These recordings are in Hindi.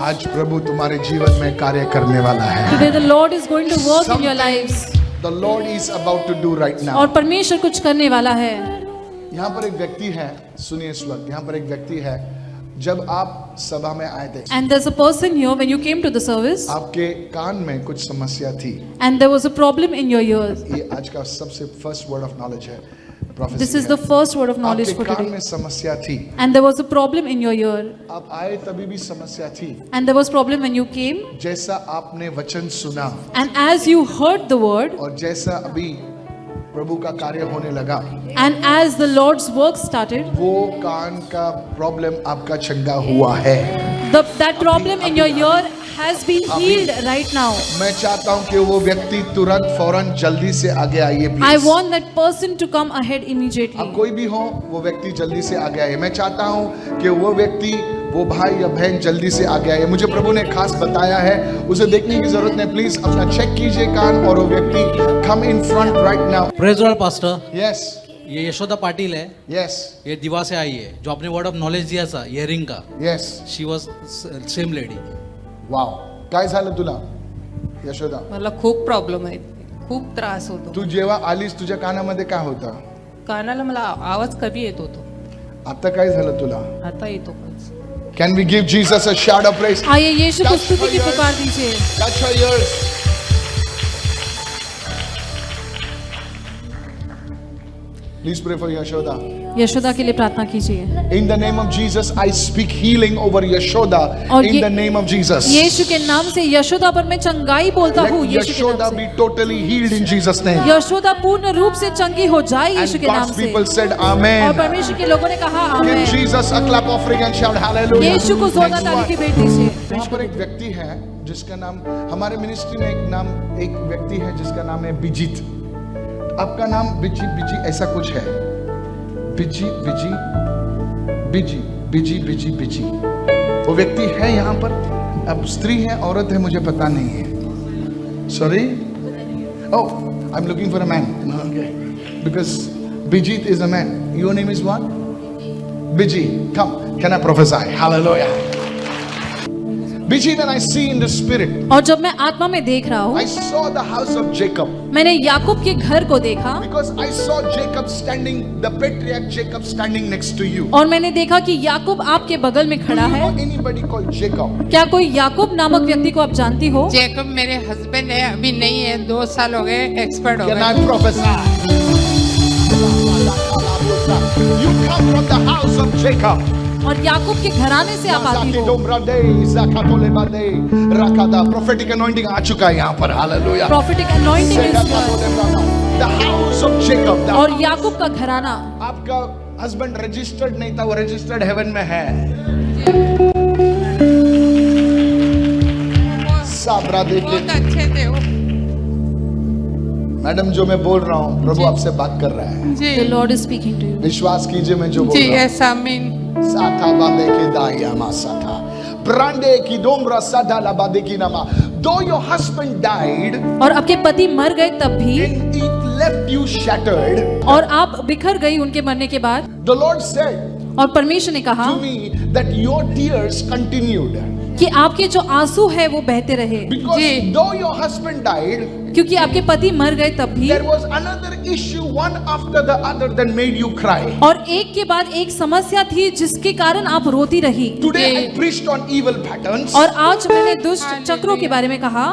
आज प्रभु तुम्हारे जीवन में कार्य करने वाला है. Today the Lord is going to work in your lives. The Lord is about to do right now. और परमेश्वर कुछ करने वाला है. यहाँ पर एक व्यक्ति है, सुनिए इस वक्त, यहाँ पर एक व्यक्ति है, जब आप सभा में आए थे, And there's a person here when you came to the service आपके कान में कुछ समस्या थी. and there was a problem in your ears. ये आज का सबसे फर्स्ट वर्ड ऑफ नॉलेज है, prophecy This is है. the first word of knowledge आपके for कान today. में समस्या थी, And there was a problem in your ear. आप आए तभी भी समस्या थी. And there was problem when you came. जैसा आपने वचन सुना And as you heard the word और जैसा अभी प्रभु का कार्य होने लगा, and as the Lord's work started, वो कान का प्रॉब्लम आपका चंगा हुआ है. that problem in your ear has been healed right now. मैं चाहता हूँ कि वो व्यक्ति तुरंत फौरन जल्दी से आगे आइए. I please want that person to come ahead immediately. आप कोई भी हो, वो व्यक्ति जल्दी से आगे आए. मैं चाहता हूँ कि वो व्यक्ति, वो भाई या बहन जल्दी से आगे आए. मुझे प्रभु ने खास बताया है, उसे देखने की जरूरत नहीं. प्लीज अपना चेक कीजिए कान, और वो व्यक्ति come in front right now. Praise lord pastor. Yes ये यशोदा पाटिल है, यस ये दिवा से आई है, जो आपने वर्ड ऑफ नॉलेज दिया था हियरिंग का. Yes. She was same lady. Wow. काय झालं तुला यशोदा? मला खूप प्रॉब्लेम आहे, खूप त्रास होतो. तू जेव्हा आलीस तुझ्या कानामध्ये काय होतं? कानाला मला आवाज कमी येत होतो, आता काय झालं तुला? आता येतो पण. Can we give Jesus a shout of praise? आइए यीशु को Touch स्तुति her की ears. पुकार दीजिए. Touch her ears. Please pray for Yashoda. Yashoda के लिए प्रार्थना कीजिए. In the name of Jesus, I speak healing over Yashoda. और In ये- the name of Jesus. यीशु के नाम से यशोदा पर मैं चंगाई बोलता हूँ. Let यीशु के Yashoda नाम be से totally healed in Jesus' name. Yashoda पूर्ण रूप से चंगी हो जाए यीशु And के नाम God's से. people said और Amen. परमेश्वर के लोगों ने कहा Give आमीन. Jesus a clap offering and shout hallelujah. यीशु को जोरदार Next ताली one. की भेंट दीजिए. यहाँ पर एक व्यक्ति है जिसका नाम, हमारे मिनिस्ट्री में एक व्यक्ति है जिसका नाम है बिजित. आपका नाम बिजी बिजी ऐसा कुछ है. Busy busy busy busy busy busy. वो व्यक्ति है यहाँ पर. अब स्त्री है, औरत है, मुझे पता नहीं है. Sorry. Oh, I am looking for a man. Because Bijit is a man. Your name is what? Biji, come. Can I prophesy? Hallelujah. Biji, then I see in the spirit. और जब मैं आत्मा में देख रहा हूँ, I saw the house of Jacob. मैंने याकूब के घर को देखा. Because I saw Jacob standing, the patriarch Jacob standing next to you. और मैंने देखा कि याकूब आपके बगल में Do खड़ा you है. know anybody called Jacob? क्या कोई याकूब नामक व्यक्ति को आप जानती हो? जैकब मेरे हस्बैंड है, अभी नहीं है, 2 साल हो गए, एक्सपर्ट हो Can I गए. prophesy? You come from the house of Jacob. और याकूब के घराने से आप आती हो. Prophetic anointing आ चुका है यहाँ पर. Hallelujah. Prophetic anointing is here. The house of Jacob. The और याकूब का घराना. आपका हस्बैंड रजिस्टर्ड नहीं था, वो रजिस्टर्ड हेवन में है. साबरा बहुत देखिए अच्छे थे वो. मैडम, जो मैं बोल रहा हूँ प्रभु आपसे बात कर रहा है. जी The Lord is speaking to you. विश्वास कीजिए मैं जो बोल जी, रहा हूँ. यस आमीन. साथा बांधे के दाया मासाथा ब्रांडे की दोमरा साधा लबादे की नमा. Though your husband died और आपके पति मर गए तब भी, and it left you shattered, और आप बिखर गई उनके मरने के बाद, the Lord said और परमेश्वर ने कहा to me that your tears continued. कि आपके जो आंसू है वो बहते रहे. Because ji. though your husband died, क्योंकि आपके पति मर गए तब भी, there was another issue one after the other that made you cry. और एक के बाद एक समस्या थी जिसके कारण आप रोती रही. Today I preached on evil patterns. और आज मैंने दुष्ट चक्रों के बारे में कहा.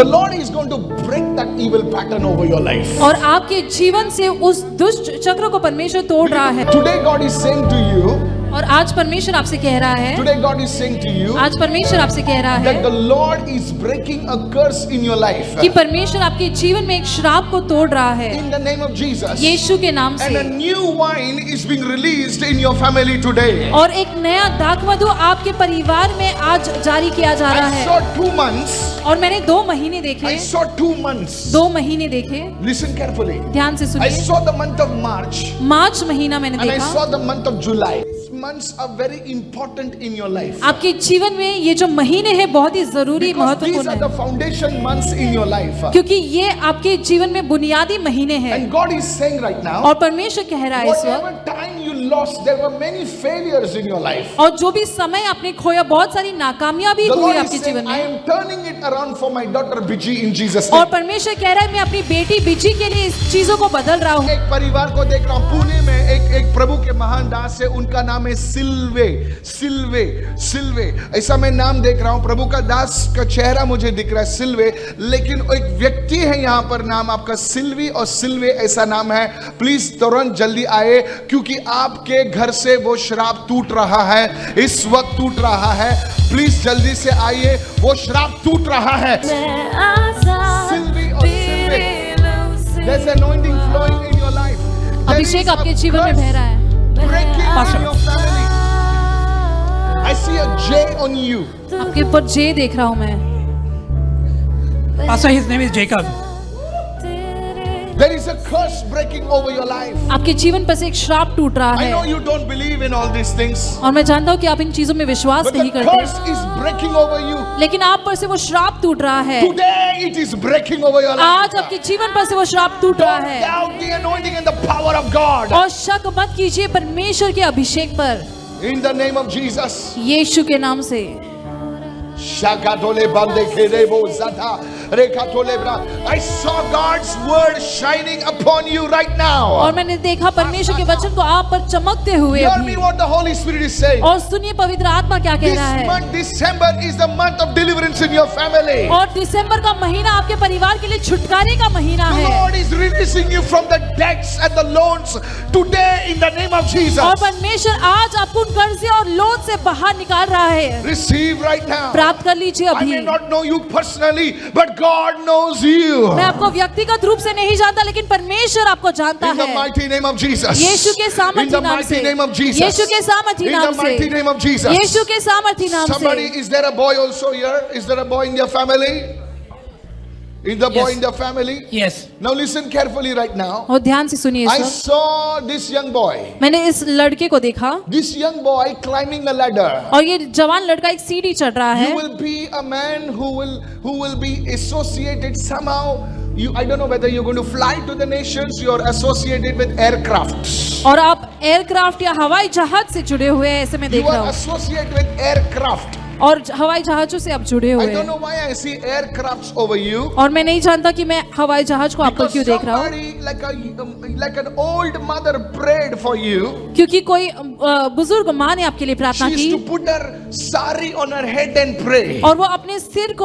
The Lord is going to break that evil pattern over your life. और आपके जीवन से उस दुष्ट चक्र को परमेश्वर तोड़ रहा है. Today God is saying to you, और आज परमेश्वर आपसे कह रहा है, today God is saying to you आज परमेश्वर आपसे कह रहा that है the Lord is breaking a curse in your life. कि परमेश्वर आपके जीवन में एक श्राप को तोड़ रहा है In the name of Jesus. यीशु के नाम And a से. new wine is being released in your family today. और एक नया दाखमधु आपके परिवार में आज जारी किया जा रहा I है. saw 2 months. और मैंने 2 महीने देखे. I saw 2 months. 2 महीने देखे. Listen carefully. ध्यान से I सुनिए. saw the month of March मार्च महीना मैंने and I देखा. saw the month of July. These months are very important in your life. आपके जीवन में ये जो महीने हैं बहुत ही जरूरी Because these महत्वपूर्ण are the है. foundation months in your life. क्योंकि ये आपके जीवन में बुनियादी महीने हैं. And God is saying right now, और परमेश्वर कह रहा है इस वक्त, whatever time you lost, there were many failures in your life. और जो भी समय आपने खोया, बहुत सारी नाकामियां भी The हुई Lord आपके is saying, जीवन I में, am turning it around for my daughter Biji in Jesus' और name. परमेश्वर कह रहा है मैं अपनी बेटी बिजी के लिए इस चीजों को बदल रहा हूँ। एक परिवार को देख रहा हूं पुणे में, एक प्रभु के महान दास है, उनका नाम है सिल्वे सिल्वे सिल्वे, ऐसा मैं नाम देख रहा हूं। प्रभु का दास का चेहरा मुझे दिख रहा है सिल्वे, लेकिन एक व्यक्ति है यहां पर, नाम आपका सिल्वी और सिल्वे ऐसा नाम है। प्लीज तुरंत जल्दी आए, क्योंकि आपके घर से वो श्राप टूट रहा है, इस वक्त टूट रहा है। प्लीज जल्दी से आइए, वो श्राप टूट रहा है। सिल्वी और सिल्वे, there's anointing flowing in your life. There Abhishek is a आपके जीवन में curse बह रहा है। breaking in your family. I see a J on you. आपके ऊपर जे देख रहा हूँ मैं। Pastor, his name is Jacob. There is a curse breaking over your life. आपके जीवन पर से एक श्राप टूट रहा I know है, you don't believe in all these things, और मैं जानता हूँ कि आप इन चीजों में विश्वास but नहीं the करते, curse is breaking over you. लेकिन आप पर से वो श्राप टूट रहा है। Today it is breaking over your life. आज आपके जीवन पर से वो श्राप टूट रहा Don't है, doubt the anointing and the power of God. और शक मत कीजिए परमेश्वर के अभिषेक पर, In the name of Jesus. यीशु के नाम से। Shakatole bande kerebo zata rekatole bra. I saw God's word shining upon you right और now. मैंने देखा परमेश्वर के वचन को आप पर चमकते हुए Hear अभी। me what the Holy Spirit is saying. और सुनिए पवित्र आत्मा क्या कह This रहा है। month, December, is the month of deliverance in your family. और दिसंबर का महीना आपके परिवार के लिए छुटकारे का महीना The है, Lord is releasing you from the debts and the loans today in the name of Jesus. और परमेश्वर आज आपको उन कर्जे और लोन से बाहर निकाल रहा है। Receive right now. प्राप्त कर लीजिए I अभी। may not know you personally, but God knows you. मैं आपको व्यक्तिगत रूप से नहीं जानता, लेकिन परमेश्वर आपको जानता In the है। mighty name of Jesus. यीशु के In सामर्थी the नाम mighty से, name of Jesus. यीशु के सामर्थी In नाम the mighty से, name of Jesus. यीशु के सामर्थी नाम Somebody, से। is there a boy also here? Is there a boy in your family? Is the boy Yes. in the family? Yes. Now listen carefully right now. और ध्यान से सुनिए I सब। saw this young boy. मैंने इस लड़के को देखा, This young boy climbing a ladder. और ये जवान लड़का एक सीढ़ी चढ़ रहा You है। will be a man who will be associated somehow. I don't know whether you're going to fly to the nations. You're associated with aircrafts. और आप एयरक्राफ्ट या हवाई जहाज से जुड़े हुए हैं, ऐसे मैं देख You रहा are हूँ, associated with aircraft. और हवाई जहाजों से आप जुड़े I हुए don't हैं। know why I see aircrafts over you. और मैं नहीं जानता कि मैं हवाई जहाज को आप पर Because क्यों देख रहा हूँ, somebody like an old mother prayed for you. क्योंकि कोई बुजुर्ग माँ ने आपके लिए प्रार्थना She की, used to put her sari on her head and pray. और वो अपने सिर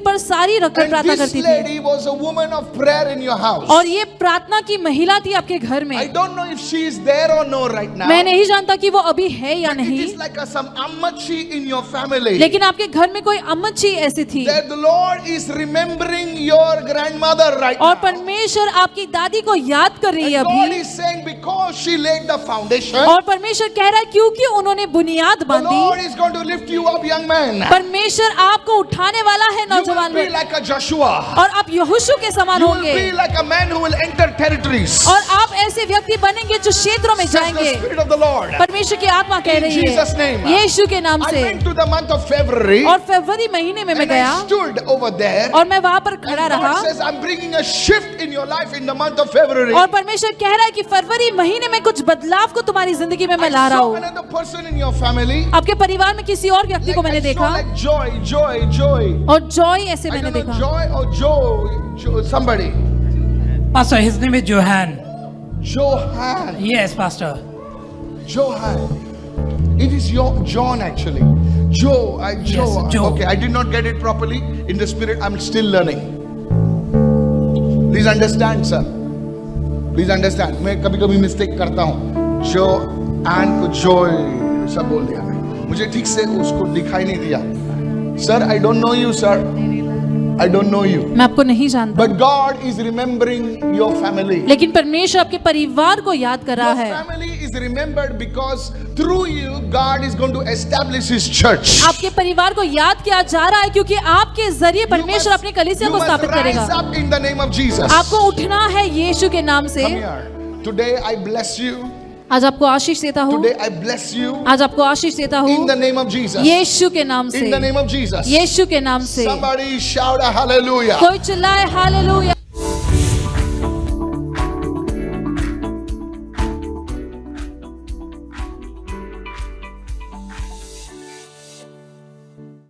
पर सारी रखकर And प्रार्थना this करती थी। lady was a woman of prayer in your house. और ये प्रार्थना की महिला थी आपके घर I में। don't know if she is there or no right now. मैं नहीं जानता कि वो अभी है या It नहीं, is like some ammachi in your family. लेकिन आपके घर में कोई अम्मची ऐसी थी, That the Lord is remembering your grandmother right और now. परमेश्वर आपकी दादी को याद कर रही है And God अभी, is saying because she laid the foundation, और परमेश्वर कह रहा है क्योंकि उन्होंने बुनियाद the Lord बांधी, is going to lift you up, young man. परमेश्वर आपको उठाने वाला है You will नौजवान be लोग, like a Joshua. और आप यहोशू के समान You will होंगे, be like a man who will enter territories. और आप ऐसे व्यक्ति बनेंगे जो क्षेत्रों में Says the जाएंगे। Spirit of the Lord. परमेश्वर की आत्मा कह In रही Jesus' है name. यीशु के नाम I से। went to the month of February और फरवरी महीने में मैं and गया, I stood over there. और मैं वहां पर खड़ा And रहा, God says, I'm bringing a shift in your life in the month of February. और परमेश्वर कह रहा है कि फरवरी महीने में कुछ बदलाव को तुम्हारी जिंदगी में मैं ला I रहा saw हूँ। another person in your family. आपके परिवार में किसी और व्यक्ति को मैंने I saw देखा, like joy. और जॉय ऐसे I मैंने don't know, देखा। joy or Joe, somebody. Pastor, his name is Johan. Johan. Yes, Pastor. Johan. It is your John actually. Joe. Yes, Joe. Okay, I did not get it properly in the spirit. I'm still learning. Please understand, sir. Please understand. मैं कभी-कभी मिस्टेक करता हूँ. जो एंड को जॉय सब बोल दिया मैं. मुझे ठीक से उसको दिखाई नहीं दिया. Sir, I don't know you, sir. I don't know you. मैं आपको नहीं जानता, But God is remembering your family. लेकिन परमेश्वर आपके परिवार को याद कर रहा Your है। family is remembered because through you, God is going to establish His church. आपके परिवार को याद किया जा रहा है क्योंकि आपके जरिए परमेश्वर अपने कलीसिया को स्थापित rise करेगा। up in the name of Jesus. आपको उठना है यीशु के नाम से। Come here. Today I bless you. आज आपको आशीष देता हूँ, Today I bless you आज आपको आशीष देता in हूँ the name of Jesus. यीशु के नाम से, In the name of Jesus. यीशु के नाम से। Somebody shout a hallelujah. कोई चिल्लाए हालेलुया।